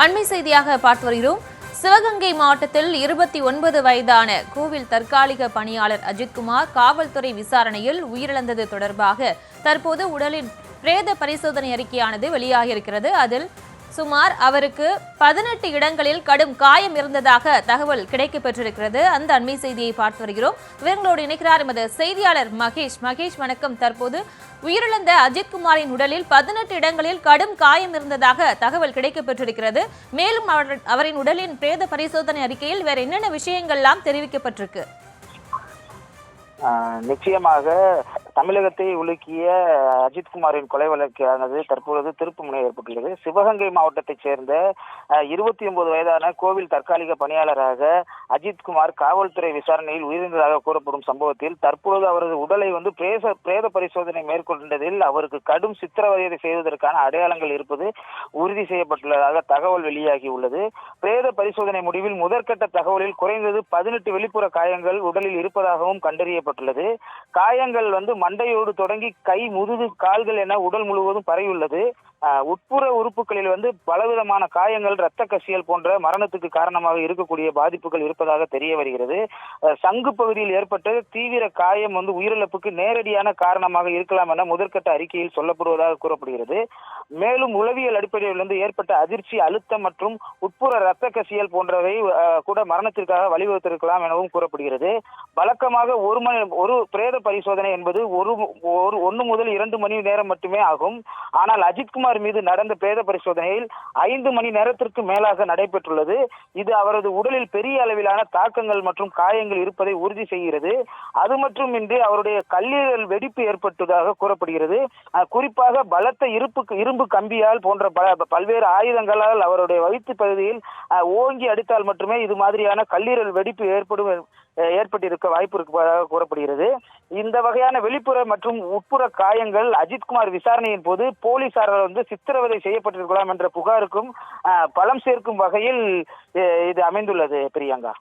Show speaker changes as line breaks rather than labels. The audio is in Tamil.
அண்மை செய்தியாக பார்த்து வருகிறோம். சிவகங்கை மாவட்டத்தில் 29 வயதான கோவில் தற்காலிக பணியாளர் அஜித்குமார் காவல்துறை விசாரணையில் உயிரிழந்தது தொடர்பாக தற்போது உடலின் பிரேத பரிசோதனை அறிக்கையானது வெளியாகியிருக்கிறது. அதில் சுமார் அவருக்கு 18 இடங்களில் கடும் காயம் இருந்ததாக தகவல் கிடைக்கப்பெற்றிருக்கிறது. அந்த அண்மை செய்தியை பார்த்து வருகிறோம். விவரங்களோடு இணைக்கிறார் எமது செய்தியாளர் மகேஷ். மகேஷ், வணக்கம். தற்போது உயிரிழந்த அஜித்குமாரின் உடலில் 18 இடங்களில் கடும் காயம் இருந்ததாக தகவல் கிடைக்கப்பெற்றிருக்கிறது. மேலும் அவரின் உடலின் பிரேத பரிசோதனை அறிக்கையில் வேற என்னென்ன விஷயங்கள்லாம் தெரிவிக்கப்பட்டிருக்கு?
நிச்சயமாக தமிழகத்தை உலுக்கிய அஜித்குமாரின் கொலை வழக்கானது தற்பொழுது திருப்புமுனை ஏற்பட்டுள்ளது. சிவகங்கை மாவட்டத்தைச் சேர்ந்த 29 வயதான கோவில் தற்காலிக பணியாளராக அஜித்குமார் காவல்துறை விசாரணையில் உயிரிழந்ததாக கூறப்படும் சம்பவத்தில் தற்பொழுது அவரது உடலை பிரேத பரிசோதனை மேற்கொண்டதில் அவருக்கு கடும் சித்திரவதை செய்வதற்கான அடையாளங்கள் இருப்பது உறுதி செய்யப்பட்டுள்ளதாக தகவல் வெளியாகியுள்ளது. பிரேத பரிசோதனை முடிவில் முதற்கட்ட தகவலில் குறைந்தது 18 வெளிப்புற காயங்கள் உடலில் இருப்பதாகவும் கண்டறியப்பட்டுள்ளது. காயங்கள் மண்டையோடு தொடங்கி கை, முதுகு, கால்கள் என உடல் முழுவதும் பரவியுள்ளது. உட்புற உறுப்புகளில் பலவிதமான காயங்கள், இரத்த கசியல் போன்ற மரணத்துக்கு காரணமாக இருக்கக்கூடிய பாதிப்புகள் இருப்பதாக தெரிய வருகிறது. சங்கு பகுதியில் ஏற்பட்ட தீவிர காயம் உயிரிழப்புக்கு நேரடியான காரணமாக இருக்கலாம் என முதற்கட்ட அறிக்கையில் சொல்லப்படுவதாக கூறப்படுகிறது. மேலும் உளவியல் அடிப்படையில் ஏற்பட்ட அதிர்ச்சி, அழுத்தம் மற்றும் உட்புற இரத்த கசியல் போன்றவை கூட மரணத்திற்காக வழிவகுத்திருக்கலாம் எனவும் கூறப்படுகிறது. வழக்கமாக ஒரு பிரேத பரிசோதனை என்பது 1 முதல் 2 மணி நேரம் மட்டுமே ஆகும். ஆனால் அஜித்குமார் மீது நடந்த பிரேத பரிசோதனையில் 5 மணி நேரத்திற்கு மேலாக நடைபெற்றுள்ளது. இது அவரது உடலில் பெரிய அளவிலான தாக்கங்கள் மற்றும் காயங்கள் இருப்பதை உறுதி செய்கிறது. அது மட்டுமின்றி அவருடைய கல்லீரல் வெடிப்பு ஏற்பட்டதாக கூறப்படுகிறது. குறிப்பாக பலத்த இரும்பு கம்பியால் போன்ற பல்வேறு ஆயுதங்களால் அவருடைய வயிற்று பகுதியில் ஓங்கி அடித்தால் மட்டுமே இது மாதிரியான கல்லீரல் வெடிப்பு ஏற்பட்டிருக்க வாய்ப்பு இருப்பதாக கூறப்படுகிறது. இந்த வகையான வெளிப்புற மற்றும் உட்புற காயங்கள் அஜித்குமார் விசாரணையின் போது போலீசாரால் சித்திரவதை செய்யப்பட்டிருக்கலாம் என்ற புகாருக்கும் பலம் சேர்க்கும் வகையில் இது அமைந்துள்ளது. பிரியங்கா.